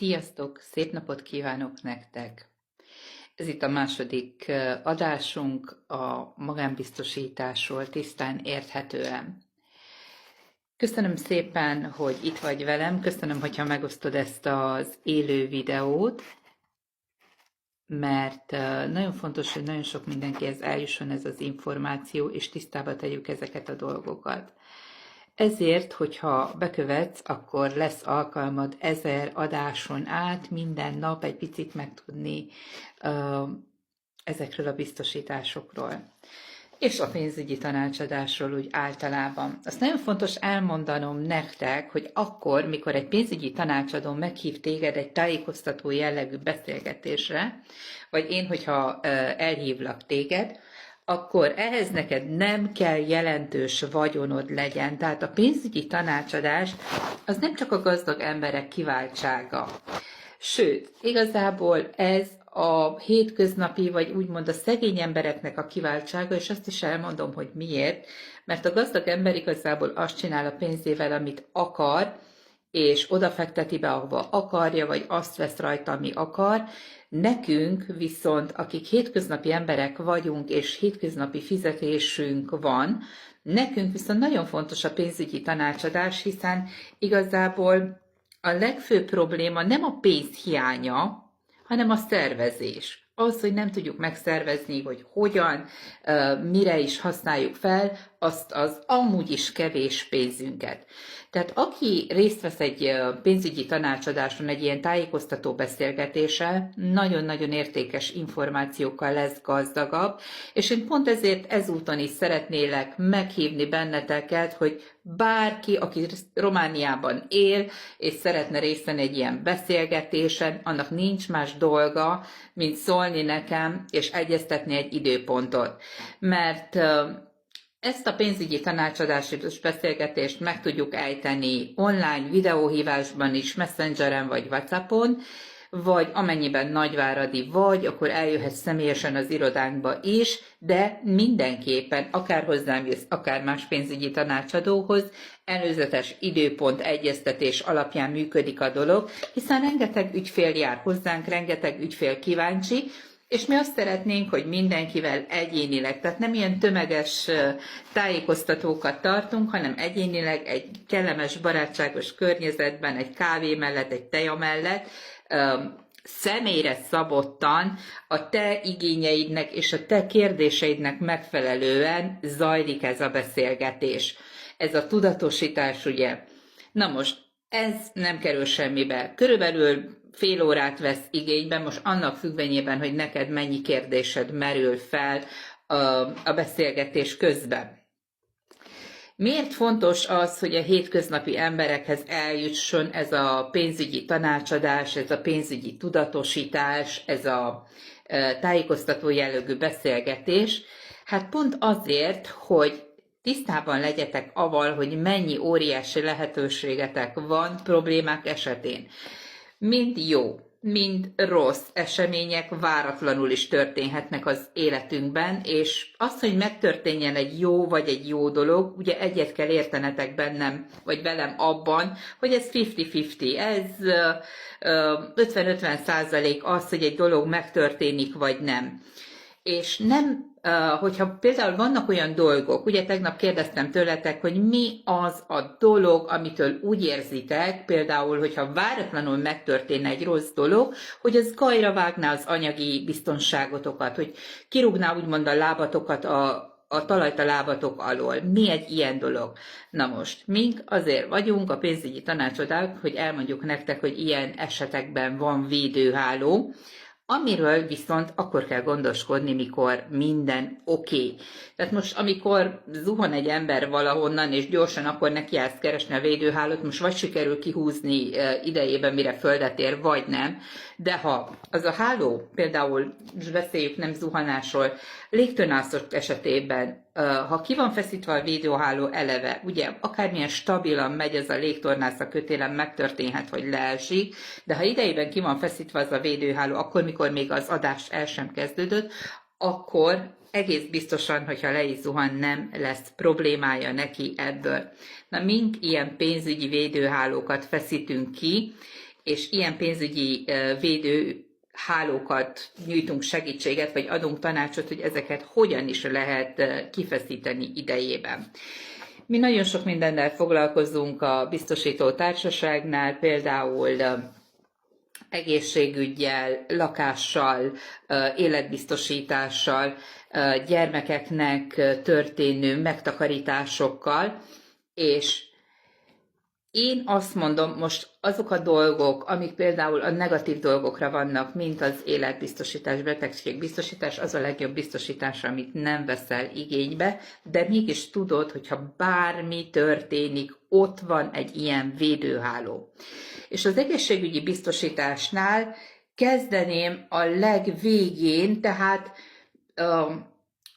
Sziasztok! Szép napot kívánok nektek! Ez itt a második adásunk a magánbiztosításról tisztán érthetően. Köszönöm szépen, hogy itt vagy velem, köszönöm, hogyha megosztod ezt az élő videót, mert nagyon fontos, hogy nagyon sok mindenkihez eljusson ez az információ, és tisztába tegyük ezeket a dolgokat. Ezért, hogyha bekövetsz, akkor lesz alkalmad 1000 adáson át minden nap egy picit megtudni ezekről a biztosításokról. És a pénzügyi tanácsadásról úgy általában. Azt nagyon fontos elmondanom nektek, hogy akkor, mikor egy pénzügyi tanácsadó meghív téged egy tájékoztató jellegű beszélgetésre, vagy én, hogyha elhívlak téged, akkor ehhez neked nem kell jelentős vagyonod legyen. Tehát a pénzügyi tanácsadás az nem csak a gazdag emberek kiváltsága. Sőt, igazából ez a hétköznapi, vagy úgymond a szegény embereknek a kiváltsága, és azt is elmondom, hogy miért, mert a gazdag ember igazából azt csinál a pénzével, amit akar, és odafekteti be, ahova akarja, vagy azt vesz rajta, ami akar. Nekünk viszont, akik hétköznapi emberek vagyunk, és hétköznapi fizetésünk van, nekünk viszont nagyon fontos a pénzügyi tanácsadás, hiszen igazából a legfőbb probléma nem a pénz hiánya, hanem a szervezés. Az, hogy nem tudjuk megszervezni, hogy hogyan, mire is használjuk fel, azt az amúgy is kevés pénzünket. Tehát aki részt vesz egy pénzügyi tanácsadáson, egy ilyen tájékoztató beszélgetéssel, nagyon-nagyon értékes információkkal lesz gazdagabb, és én pont ezért ezúton is szeretnélek meghívni benneteket, hogy bárki, aki Romániában él, és szeretne részt venni egy ilyen beszélgetésen, annak nincs más dolga, mint szólni nekem, és egyeztetni egy időpontot. Mert ezt a pénzügyi tanácsadási beszélgetést meg tudjuk ejteni online, videóhívásban is, Messengeren vagy WhatsAppon, vagy amennyiben nagyváradi vagy, akkor eljöhetsz személyesen az irodánkba is, de mindenképpen, akár hozzám jössz, akár más pénzügyi tanácsadóhoz, előzetes időpont egyeztetés alapján működik a dolog, hiszen rengeteg ügyfél jár hozzánk, rengeteg ügyfél kíváncsi, és mi azt szeretnénk, hogy mindenkivel egyénileg, tehát nem ilyen tömeges tájékoztatókat tartunk, hanem egyénileg egy kellemes, barátságos környezetben, egy kávé mellett, egy teja mellett, személyre szabottan a te igényeidnek és a te kérdéseidnek megfelelően zajlik ez a beszélgetés. Ez a tudatosítás, ugye? Na most, ez nem kerül semmibe. Körülbelül fél órát vesz igénybe, most annak függvényében, hogy neked mennyi kérdésed merül fel a beszélgetés közben. Miért fontos az, hogy a hétköznapi emberekhez eljusson ez a pénzügyi tanácsadás, ez a pénzügyi tudatosítás, ez a tájékoztató jellegű beszélgetés? Hát pont azért, hogy tisztában legyetek avval, hogy mennyi óriási lehetőségetek van problémák esetén. Mind jó, mind rossz események váratlanul is történhetnek az életünkben, és az, hogy megtörténjen egy jó vagy egy jó dolog, ugye egyet kell értenetek bennem, vagy velem abban, hogy ez 50-50, ez 50-50% az, hogy egy dolog megtörténik, vagy nem. És nem, hogyha például vannak olyan dolgok, ugye tegnap kérdeztem tőletek, hogy mi az a dolog, amitől úgy érzitek, például, hogyha váratlanul megtörténne egy rossz dolog, hogy az gajra vágná az anyagi biztonságotokat, hogy kirúgná úgymond a lábatokat a talajt a lábatok alól. Mi egy ilyen dolog? Na most, mink azért vagyunk a pénzügyi tanácsadók, hogy elmondjuk nektek, hogy ilyen esetekben van védőháló, amiről viszont akkor kell gondoskodni, mikor minden oké. Tehát most, amikor zuhan egy ember valahonnan, és gyorsan akkor nekiállsz keresni a védőhálót, most vagy sikerül kihúzni idejében, mire földet ér, vagy nem. De ha az a háló, például beszéljük nem zuhanásról, légtornászok esetében, ha ki van feszítve a védőháló eleve, ugye akármilyen stabilan megy ez a légtornász a kötélen, megtörténhet, hogy leesik, de ha idejében ki van feszítve az a védőháló, akkor, mikor még az adás el sem kezdődött, akkor egész biztosan, hogyha le is zuhan, nem lesz problémája neki ebből. Na, mink ilyen pénzügyi védőhálókat feszítünk ki, és ilyen pénzügyi védőhálókat nyújtunk segítséget, vagy adunk tanácsot, hogy ezeket hogyan is lehet kifeszíteni idejében. Mi nagyon sok mindennel foglalkozunk a biztosító társaságnál, például egészségüggyel, lakással, életbiztosítással, gyermekeknek történő megtakarításokkal, és én azt mondom, most azok a dolgok, amik például a negatív dolgokra vannak, mint az életbiztosítás, betegségbiztosítás, az a legjobb biztosítás, amit nem veszel igénybe, de mégis tudod, hogyha bármi történik, ott van egy ilyen védőháló. És az egészségügyi biztosításnál kezdeném a legvégén, tehát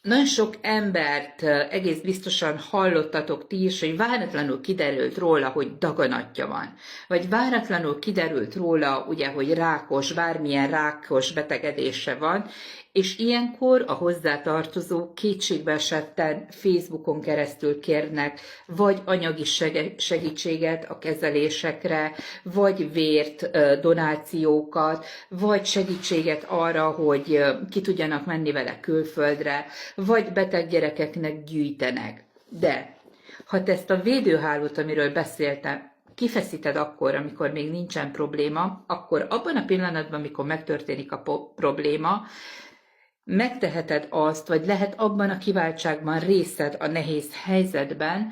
nagyon sok embert egész biztosan hallottatok ti is, hogy váratlanul kiderült róla, hogy daganatja van. Vagy váratlanul kiderült róla, ugye, hogy rákos, bármilyen rákos betegedése van, és ilyenkor a hozzátartozók kétségbeesetten Facebookon keresztül kérnek vagy anyagi segítséget a kezelésekre, vagy vért, donációkat, vagy segítséget arra, hogy ki tudjanak menni vele külföldre, vagy beteg gyerekeknek gyűjtenek. De ha te ezt a védőhálót, amiről beszéltem, kifeszíted akkor, amikor még nincsen probléma, akkor abban a pillanatban, amikor megtörténik a probléma, megteheted azt, vagy lehet abban a kiváltságban részed a nehéz helyzetben,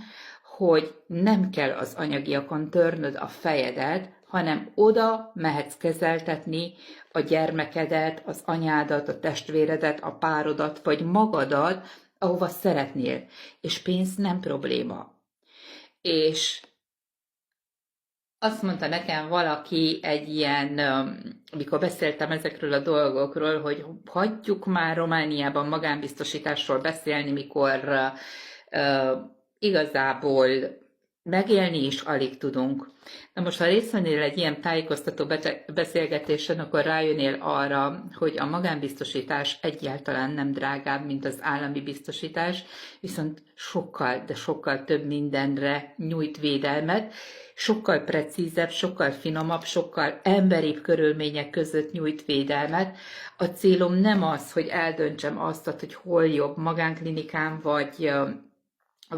hogy nem kell az anyagiakon törnöd a fejedet, hanem oda mehetsz kezeltetni a gyermekedet, az anyádat, a testvéredet, a párodat, vagy magadat, ahova szeretnél. És pénz nem probléma. És azt mondta nekem valaki egy ilyen, amikor beszéltem ezekről a dolgokról, hogy hagyjuk már Romániában magánbiztosításról beszélni, mikor igazából megélni is alig tudunk. Na most, ha részt vennél egy ilyen tájékoztató beszélgetésen, akkor rájönnél arra, hogy a magánbiztosítás egyáltalán nem drágább, mint az állami biztosítás, viszont sokkal, de sokkal több mindenre nyújt védelmet, sokkal precízebb, sokkal finomabb, sokkal emberibb körülmények között nyújt védelmet. A célom nem az, hogy eldöntsem azt, hogy hol jobb, magánklinikán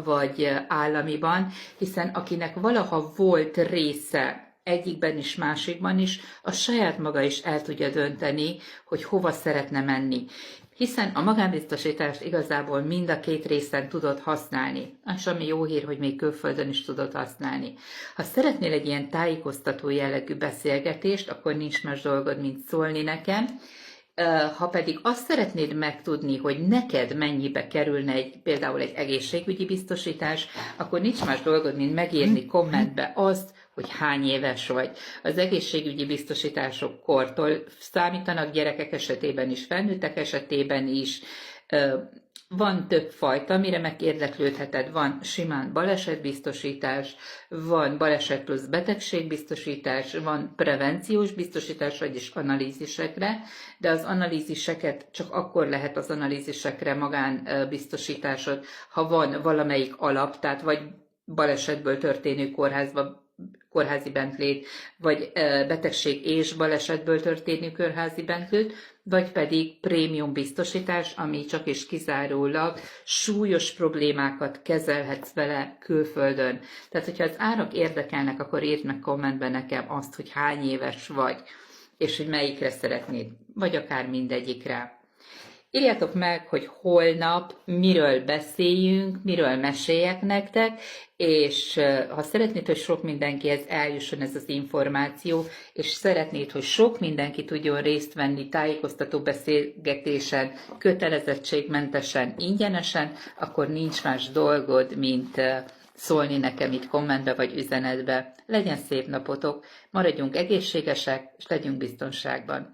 vagy államiban, hiszen akinek valaha volt része egyikben is, másikban is, a saját maga is el tudja dönteni, hogy hova szeretne menni. Hiszen a magánbiztosítást igazából mind a két részen tudod használni, és ami jó hír, hogy még külföldön is tudod használni. Ha szeretnél egy ilyen tájékoztató jellegű beszélgetést, akkor nincs más dolgod, mint szólni nekem. Ha pedig azt szeretnéd megtudni, hogy neked mennyibe kerülne például egy egészségügyi biztosítás, akkor nincs más dolgod, mint megírni kommentbe azt, hogy hány éves vagy. Az egészségügyi biztosítások kortól számítanak, gyerekek esetében is, felnőttek esetében is. Van több fajta, amire megérdeklődheted. Van simán balesetbiztosítás, van baleset plusz betegségbiztosítás, van prevenciós biztosítás, vagyis analízisekre, de az analíziseket csak akkor lehet az analízisekre magánbiztosításod, ha van valamelyik alap, tehát vagy balesetből történő kórházi bentlét, vagy betegség és balesetből történő kórházi bentlét, vagy pedig prémium biztosítás, ami csak és kizárólag súlyos problémákat kezelhetsz vele külföldön. Tehát, hogyha az árak érdekelnek, akkor írd meg kommentben nekem azt, hogy hány éves vagy, és hogy melyikre szeretnéd, vagy akár mindegyikre. Írjátok meg, hogy holnap miről beszéljünk, miről meséljek nektek, és ha szeretnéd, hogy sok mindenkihez eljusson ez az információ, és szeretnéd, hogy sok mindenki tudjon részt venni tájékoztató beszélgetésen, kötelezettségmentesen, ingyenesen, akkor nincs más dolgod, mint szólni nekem itt kommentbe vagy üzenetbe. Legyen szép napotok, maradjunk egészségesek, és legyünk biztonságban.